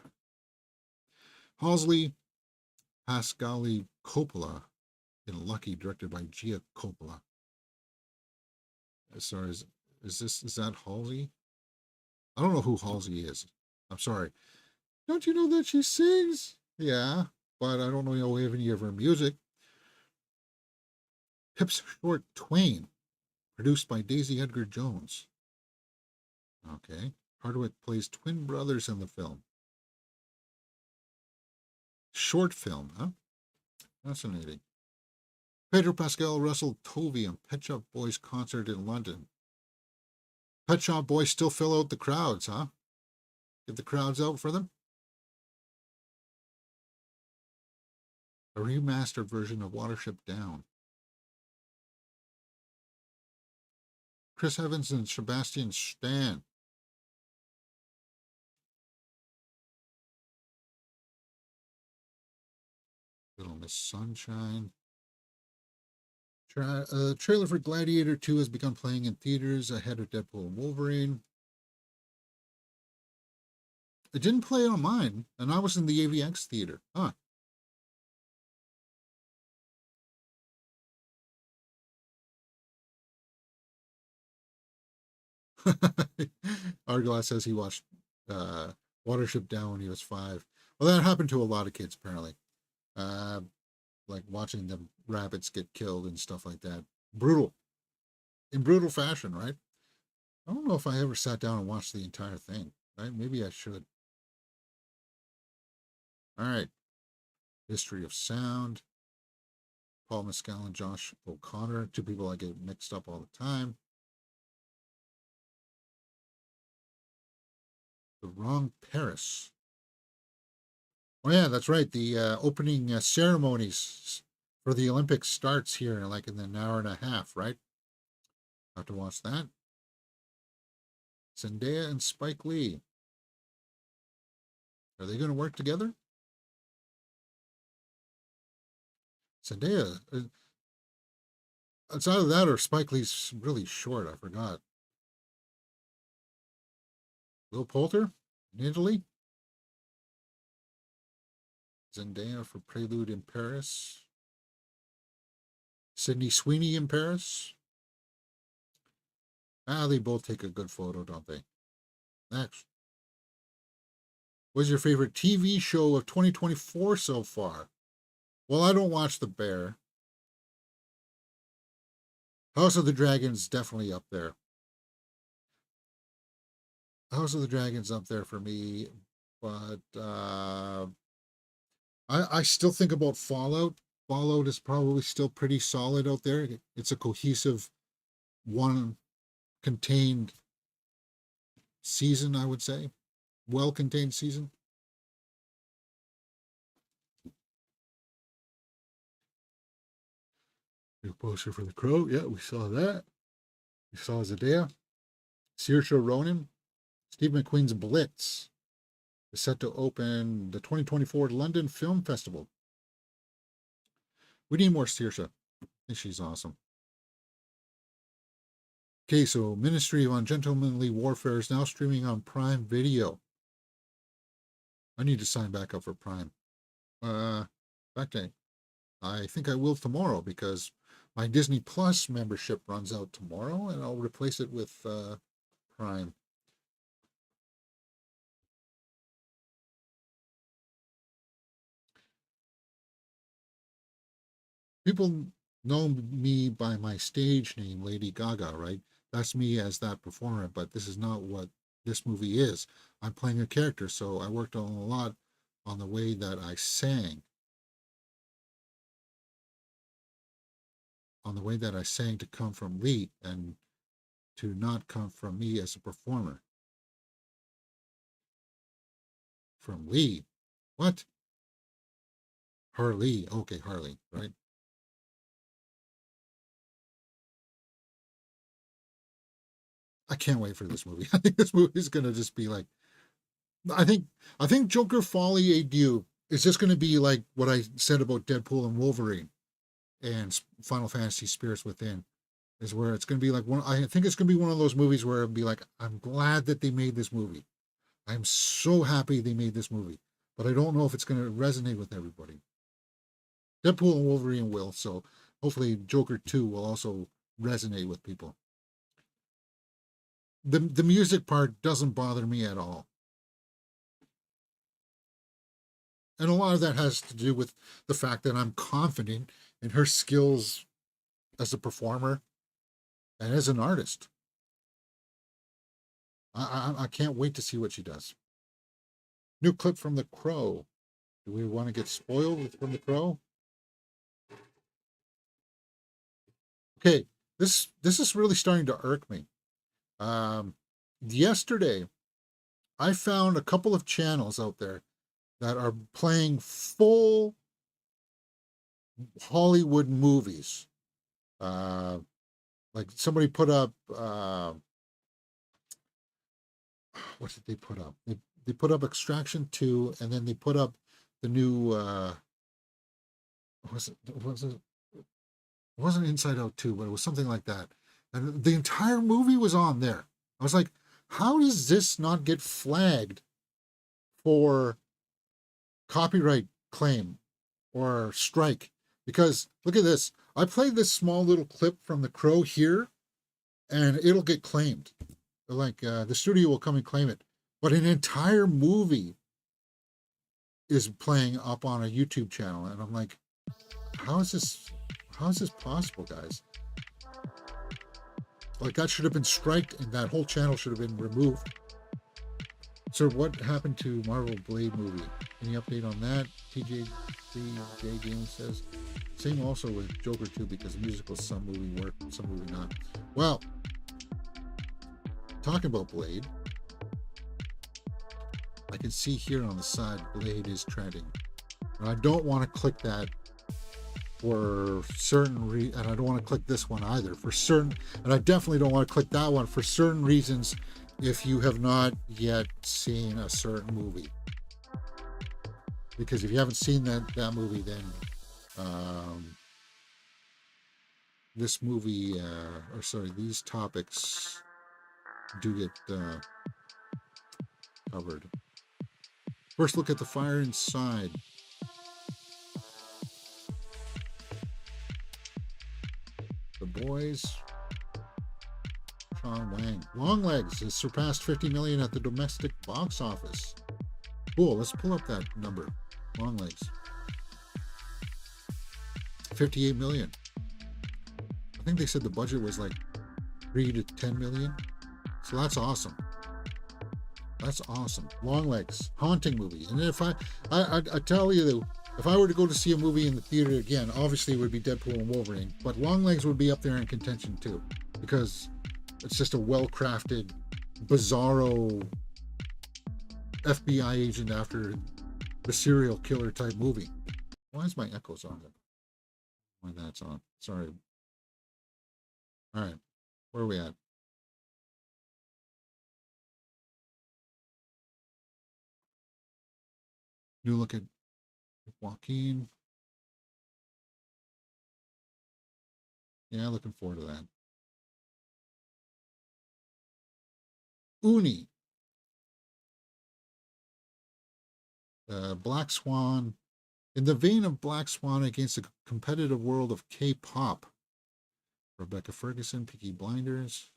Halsey Pascali Coppola in Lucky, directed by Gia Coppola. Sorry, is that Halsey? I don't know who Halsey is. I'm sorry. Don't you know that she sings? Yeah, but I don't know any of her music. Pip's short Twain, produced by Daisy Edgar Jones. Okay. Hardwick plays twin brothers in the film. Short film, huh? Fascinating. Pedro Pascal, Russell Tovey on Pet Shop Boys concert in London. Pet Shop Boys still fill out the crowds, huh? Get the crowds out for them? A remastered version of Watership Down. Chris Evans and Sebastian Stan. Little Miss Sunshine. Trailer for Gladiator 2 has begun playing in theaters ahead of Deadpool and Wolverine. It didn't play on mine, and I was in the AVX theater. Huh. Arglass says he watched uh, Watership Down when he was 5. Well, that happened to a lot of kids apparently. Uh, like watching the rabbits get killed and stuff like that. Brutal, in brutal fashion, right? I don't know if I ever sat down and watched the entire thing. Right? Maybe I should. All right. History of Sound. Paul Mescal and Josh O'Connor, two people I get mixed up all the time. The Wrong Paris. Oh yeah, that's right. The opening ceremonies for the Olympics starts here like in an hour and a half, right? I have to watch that. Zendaya and Spike Lee. Are they going to work together? Zendaya. It's either that or Spike Lee's really short. I forgot. Will Poulter in Italy. Zendaya for Prelude in Paris. Sydney Sweeney in Paris. Ah, they both take a good photo, don't they? Next. What's your favorite TV show of 2024 so far? Well, I don't watch The Bear. House of the Dragon's definitely up there. House of the Dragon's up there for me, but I still think about Fallout. Fallout is probably still pretty solid out there. It's a cohesive, one contained season, I would say. Well contained season. New poster for The Crow. Yeah, we saw that. We saw Zendaya. Saoirse Ronan. Steve McQueen's Blitz is set to open the 2024 London Film Festival. We need more Saoirse. I think she's awesome. Okay, so Ministry of Ungentlemanly Warfare is now streaming on Prime Video. I need to sign back up for Prime. Back day. I think I will tomorrow because my Disney Plus membership runs out tomorrow, and I'll replace it with Prime. People know me by my stage name, Lady Gaga, right? That's me as that performer, but this is not what this movie is. I'm playing a character, so I worked on a lot on the way that I sang. On the way that I sang to come from Lee and to not come from me as a performer. From Lee? What? Harley. Okay, Harley, right? I can't wait for this movie. I think this movie is gonna just be like I think I think Joker Folly AD is just gonna be like what I said about Deadpool and Wolverine and Final Fantasy Spirits Within. Is where it's gonna be like one I think it's gonna be one of those movies where it'll be like, I'm glad that they made this movie. I'm so happy they made this movie. But I don't know if it's gonna resonate with everybody. Deadpool and Wolverine will, so hopefully Joker 2 will also resonate with people. The music part doesn't bother me at all. And a lot of that has to do with the fact that I'm confident in her skills as a performer and as an artist. I can't wait to see what she does. New clip from The Crow. Do we want to get spoiled from The Crow? Okay, this is really starting to irk me. Yesterday, I found a couple of channels out there that are playing full Hollywood movies. Like somebody put up, what did they put up? They put up Extraction 2, and then they put up the new, it wasn't Inside Out 2, but it was something like that. And the entire movie was on there. I was like, how does this not get flagged for copyright claim or strike? Because look at this. I played this small little clip from The Crow here, and it'll get claimed. Like the studio will come and claim it, but an entire movie is playing up on a YouTube channel, and I'm like, how is this? How is this possible, guys? Like that should have been striked, and that whole channel should have been removed. So what happened to Marvel Blade movie? Any update on that? TJ Game says. Same also with Joker 2 because the musical some movie worked, some movie not. Well, talking about Blade, I can see here on the side Blade is trending. And I don't want to click that for certain and I don't want to click this one either for certain, and I definitely don't want to click that one for certain reasons if you have not yet seen a certain movie. Because if you haven't seen that movie, then this movie, or sorry, these topics do get covered. First, look at the fire inside. The Boys. Sean Wang. Longlegs has surpassed 50 million at the domestic box office. Cool. Let's pull up that number. Longlegs. 58 million. I think they said the budget was like 3 to 10 million. So that's awesome. That's awesome. Longlegs, haunting movie. And if I tell you that if I were to go to see a movie in the theater again, obviously it would be Deadpool and Wolverine, but Longlegs would be up there in contention too, because it's just a well-crafted, bizarro FBI agent after the serial killer type movie. Why is my echoes on? Why that's on? Sorry. All right, where are we at? New look at Joaquin. Yeah, looking forward to that. Uni. Black Swan. In the vein of Black Swan against the competitive world of K-pop. Rebecca Ferguson, Peaky Blinders.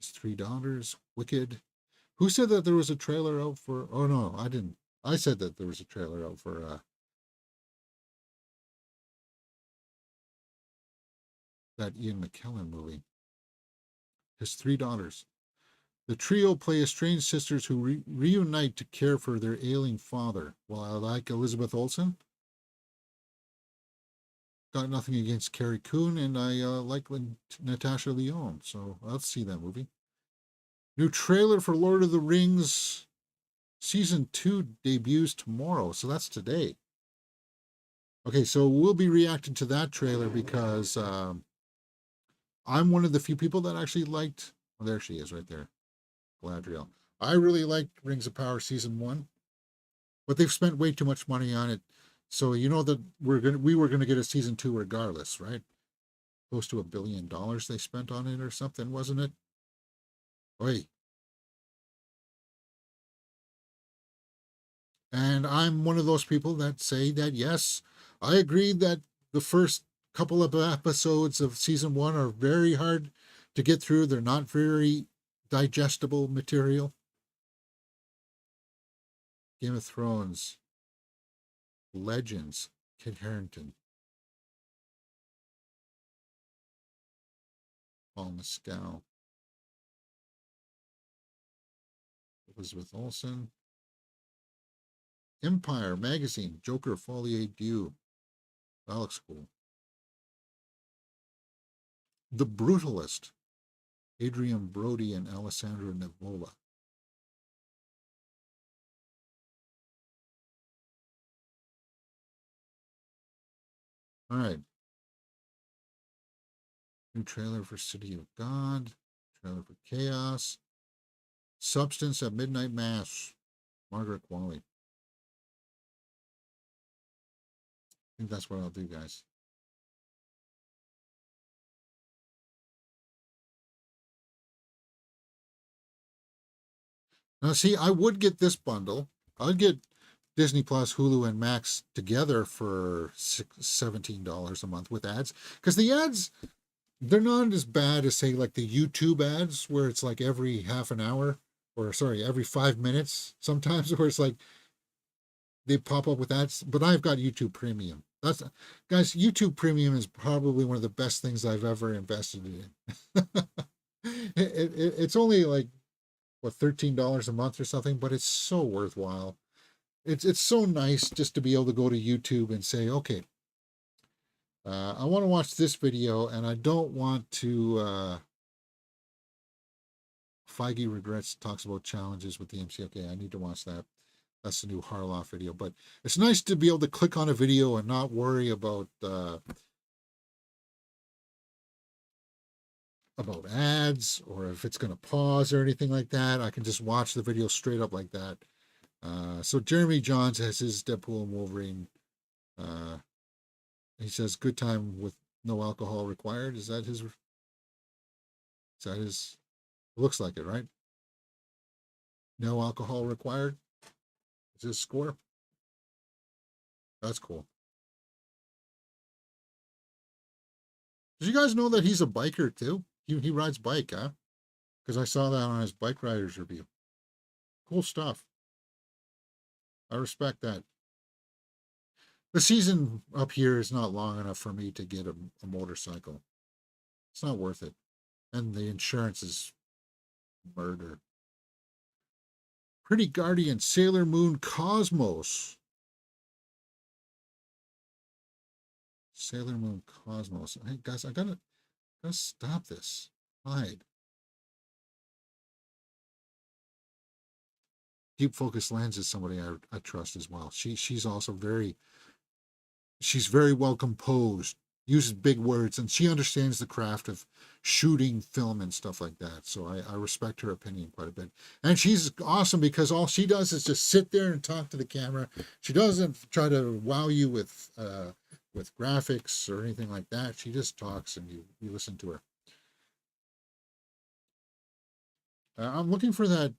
His Three Daughters. Wicked. Who said that there was a trailer out for... Oh, no, I didn't. I said that there was a trailer out for that Ian McKellen movie. His Three Daughters. The trio play estranged sisters who reunite to care for their ailing father. Well, I like Elizabeth Olsen. Got nothing against Carrie Coon, and I like Natasha Lyonne, so I'll see that movie. New trailer for Lord of the Rings Season 2 debuts tomorrow, so that's today. Okay, so we'll be reacting to that trailer because I'm one of the few people that actually liked... Oh, there she is right there. Galadriel. I really liked Rings of Power Season 1, but they've spent way too much money on it. So you know that we were gonna get a Season 2 regardless, right? Close to $1 billion they spent on it or something, wasn't it? Oi. And I'm one of those people that say that, yes, I agree that the first couple of episodes of Season 1 are very hard to get through. They're not very digestible material. Game of Thrones. Legends. Kit Harington. Paul Mescal. Elizabeth Olsen. Empire Magazine. Joker Folie Dieu. That looks cool. The Brutalist. Adrian Brody and Alessandro Nivola. All right. New trailer for City of God. Trailer for Chaos. Substance at Midnight Mass. Margaret Qualley. I think that's what I'll do, guys. Now, see, I would get this bundle. I'd get Disney Plus, Hulu, and Max together for $17 a month with ads. Because the ads, they're not as bad as say like the YouTube ads where it's like every half an hour or sorry, every 5 minutes sometimes where it's like they pop up with ads. But I've got YouTube Premium. That's guys, YouTube Premium is probably one of the best things I've ever invested in. It's only like what $13 a month or something, but it's so worthwhile. It's so nice just to be able to go to YouTube and say, okay, I want to watch this video, and I don't want to. Feige regrets talks about challenges with the MC. Okay, I need to watch that. That's the new Harloff video. But it's nice to be able to click on a video and not worry about ads or if it's going to pause or anything like that. I can just watch the video straight up like that. So Jeremy Johns has his Deadpool and Wolverine. Uh, he says good time with no alcohol required. Is that his? Is that his? It looks like it, right? No alcohol required. Is his score? That's cool. Did you guys know that he's a biker too? He rides bike, huh? Because I saw that on his bike riders review. Cool stuff. I respect that. The season up here is not long enough for me to get a motorcycle. It's not worth it. And the insurance is murder. Pretty Guardian, Sailor Moon Cosmos. Sailor Moon Cosmos. Hey guys, I gotta stop this. Hide. Deep Focus Lens is somebody I trust as well. She's also she's very well composed, uses big words, and she understands the craft of shooting film and stuff like that. So I respect her opinion quite a bit. And she's awesome because all she does is just sit there and talk to the camera. She doesn't try to wow you with graphics or anything like that. She just talks and you listen to her. I'm looking for that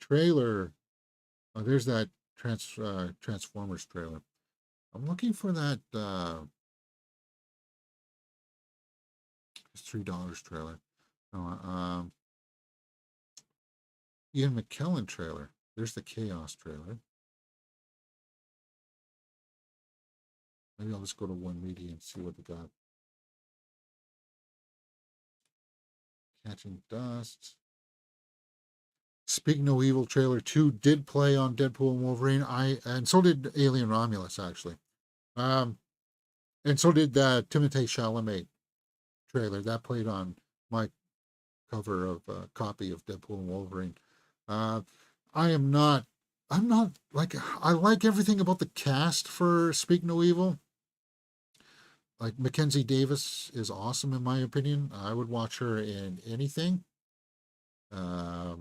trailer. Oh, there's that Transformers trailer. I'm looking for that $3 trailer. Oh, Ian McKellen trailer. There's the Chaos trailer. Maybe I'll just go to One Media and see what they got. Catching Dust. Speak No Evil trailer 2 did play on Deadpool and Wolverine. And so did Alien Romulus actually. And so did that Timothée Chalamet trailer that played on my cover of a copy of Deadpool and Wolverine. I'm not like I like everything about the cast for Speak No Evil. Like Mackenzie Davis is awesome in my opinion. I would watch her in anything. But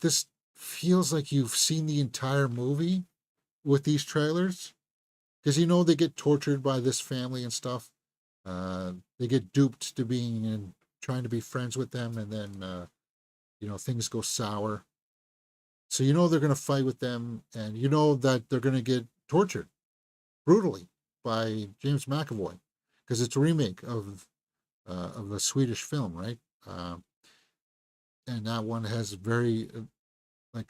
this feels like you've seen the entire movie with these trailers because they get tortured by this family and stuff. They get duped to being and trying to be friends with them, and then things go sour. So they're going to fight with them, and that they're going to get tortured brutally by James McAvoy because it's a remake of a Swedish film, right? And that one has very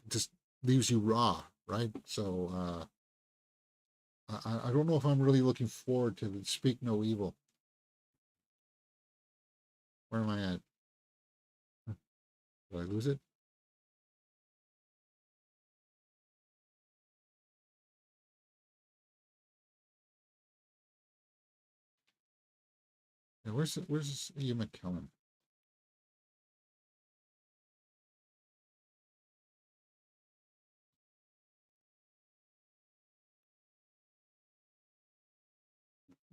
just leaves you raw, right? So I don't know if I'm really looking forward to Speak No Evil. Where am I at? Did I lose it? Yeah, where's Ian McKellen?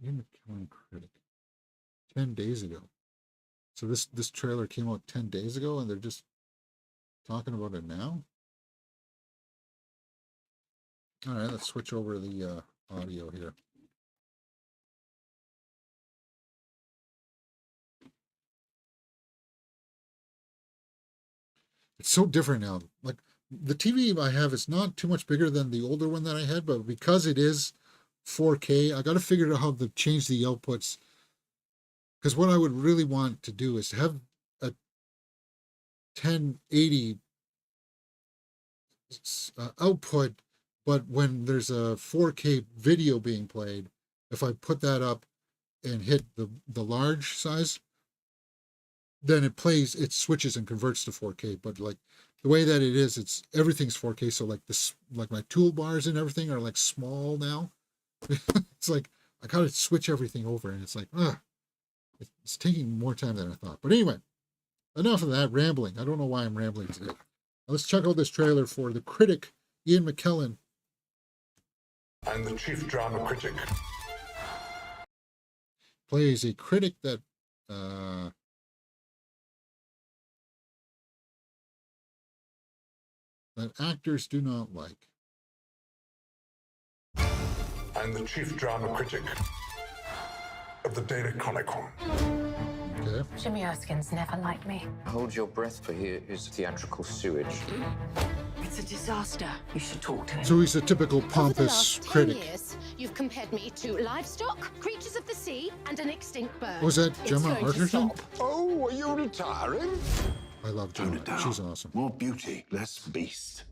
Ian McKellen critic. 10 days ago. So this trailer came out 10 days ago, and they're just talking about it now. All right, let's switch over the audio here. It's so different now. Like the TV I have is not too much bigger than the older one that I had, but because it is 4K, I got to figure out how to change the outputs Because what I would really want to do is have a 1080 output, but when there's a 4K video being played, if I put that up and hit the large size, then it switches and converts to 4K. But like the way that it is, it's everything's 4K. So like like my toolbars and everything are like small now. It's like I gotta switch everything over, and it's like, it's taking more time than I thought. But anyway, enough of that rambling. I don't know why I'm rambling today. Let's check out this trailer for the critic, Ian McKellen. I'm the chief drama critic. Plays a critic that actors do not like. I'm the chief drama critic of the Daily Chronicle. Okay. Jimmy Erskine's never liked me. Hold your breath for his theatrical sewage. It's a disaster. You should talk to him. So he's a typical Over the pompous last 10 critic. years, you've compared me to livestock, creatures of the sea, and an extinct bird. Was that It's Gemma going to Arterton? stop. Oh, are you retiring? I love Tone Gemma. it down. She's awesome. More beauty, less beast.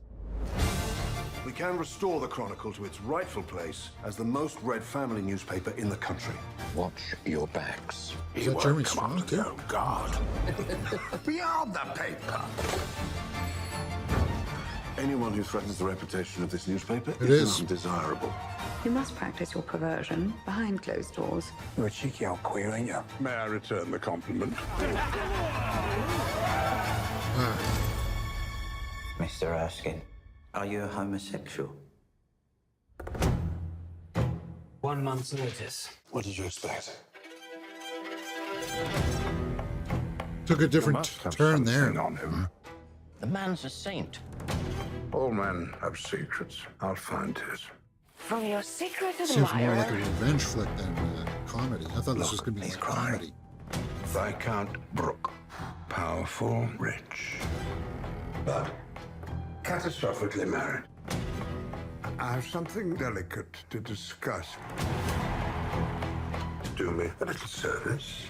We can restore the Chronicle to its rightful place as the most read family newspaper in the country. Watch your backs. Is that Jeremy Strong too? Oh, God. Beyond the paper. Anyone who threatens the reputation of this newspaper It is. undesirable. You must practice your perversion behind closed doors. You're a cheeky old queer, ain't you? May I return the compliment? Mr. Erskine, are you a homosexual? 1 month's notice. What did you expect? Took a different turn there. Something on him. The man's a saint. All men have secrets. I'll find his. From your secret Seems more admirer. like a revenge flick than a comedy. I thought this was going to be he's a crying. comedy. Viscount Brooke. Powerful, rich, but catastrophically married. I have something delicate to discuss. Do me a little service.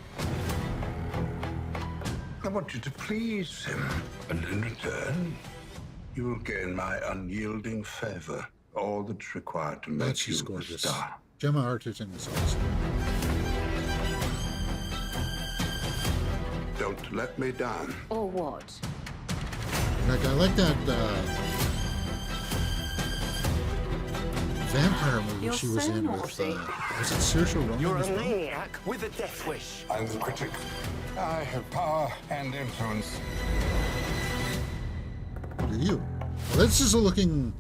I want you to please him, and in return, you will gain my unyielding favor. All that's required to That make she's you a gorgeous. star. Gemma Arterton is awesome. Don't let me down. Or what? Like, I like that vampire movie You're she was so in with, naughty. was it Saoirse Ronan You're as a well? maniac with a death wish. I'm the critic. I have power and influence. Do you? Well, this is looking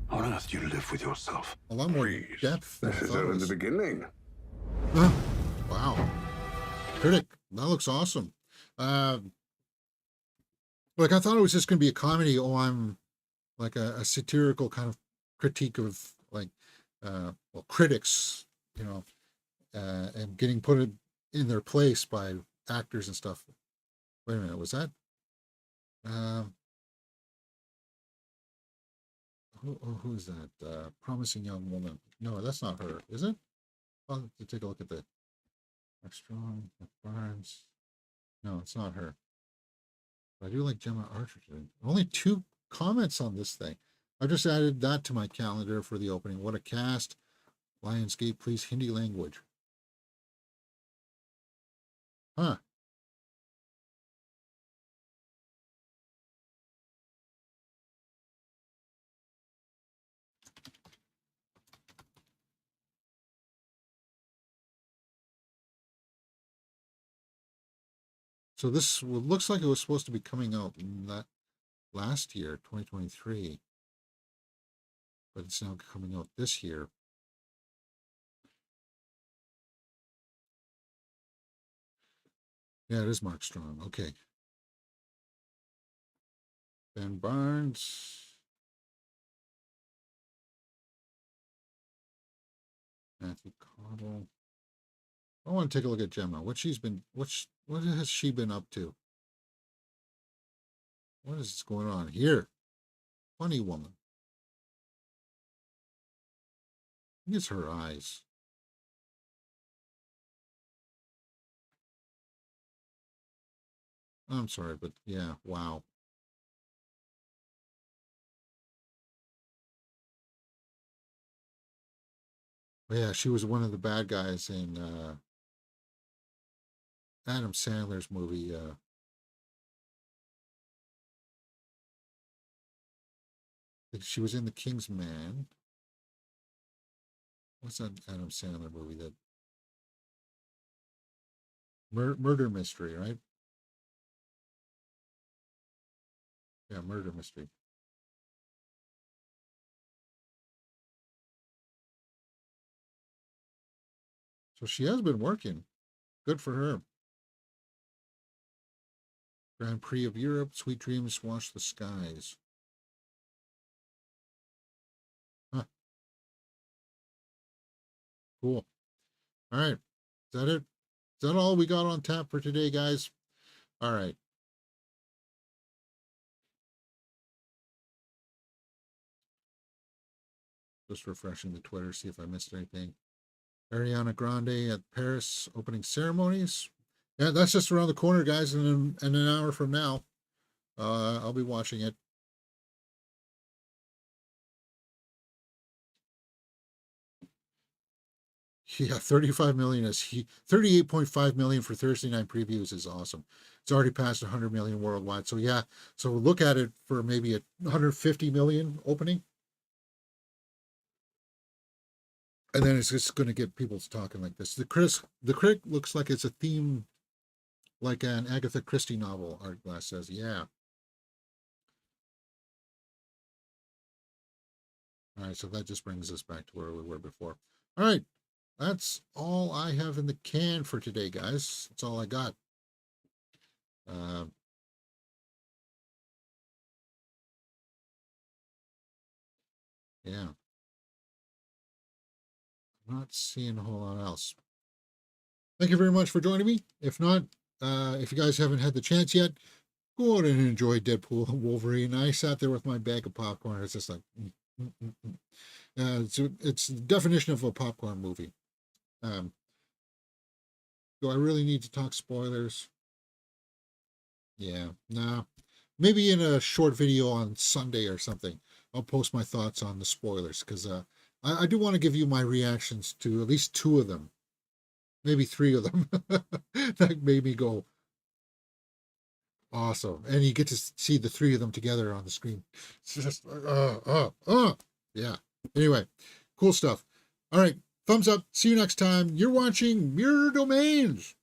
How on earth do you live with yourself? a lot more Please. depth than I This is thought it only was. the beginning. Huh. Wow. Critic, that looks awesome. Like I thought it was just going to be a comedy. Oh, I'm like a satirical kind of critique of like, well, critics, you know, and getting put in their place by actors and stuff. Wait a minute, was that? Who is that? Promising Young Woman. No, that's not her, is it? I'll have to take a look at the Strong, Barnes. No, it's not her. But I do like Gemma Arterton. Only 2 comments on this thing. I just added that to my calendar for the opening. What a cast. Lionsgate, please, Hindi language. Huh. So this looks like it was supposed to be coming out that last year, 2023. But it's now coming out this year. Yeah, it is Mark Strong. Okay. Ben Barnes. Matthew Cottle. I want to take a look at Gemma. What has she been up to? What is going on here? Funny woman. I think it's her eyes. I'm sorry, but yeah, wow. Yeah, she was one of the bad guys in Adam Sandler's movie. She was in The King's Man. What's that Adam Sandler movie? That murder mystery, right? Yeah, murder mystery. So she has been working. Good for her. Grand Prix of Europe, Sweet Dreams, Wash the Skies. Huh, cool. All right. Is that it? Is that all we got on tap for today, guys? All right. Just refreshing the Twitter, see if I missed anything. Ariana Grande at Paris opening ceremonies. Yeah, that's just around the corner, guys, in an hour from now. I'll be watching it. Yeah, 35 million is 38.5 million for Thursday night previews is awesome. It's already passed 100 million worldwide. So yeah, so look at it for maybe a 150 million opening. And then it's just going to get people talking like this. The critic looks like it's a theme like an Agatha Christie novel, Art Glass says. Yeah. All right, so that just brings us back to where we were before. All right, that's all I have in the can for today, guys. That's all I got. Yeah, I'm not seeing a whole lot else. Thank you very much for joining me. If not, if you guys haven't had the chance yet, go out and enjoy Deadpool and Wolverine. I sat there with my bag of popcorn. It's just like, it's the definition of a popcorn movie. Do I really need to talk spoilers? Yeah, nah. Maybe in a short video on Sunday or something, I'll post my thoughts on the spoilers because I do want to give you my reactions to at least two of them, maybe three of them that made me go awesome. And you get to see the three of them together on the screen. It's just, yeah. Anyway, cool stuff. All right, thumbs up. See you next time. You're watching Mirror Domains.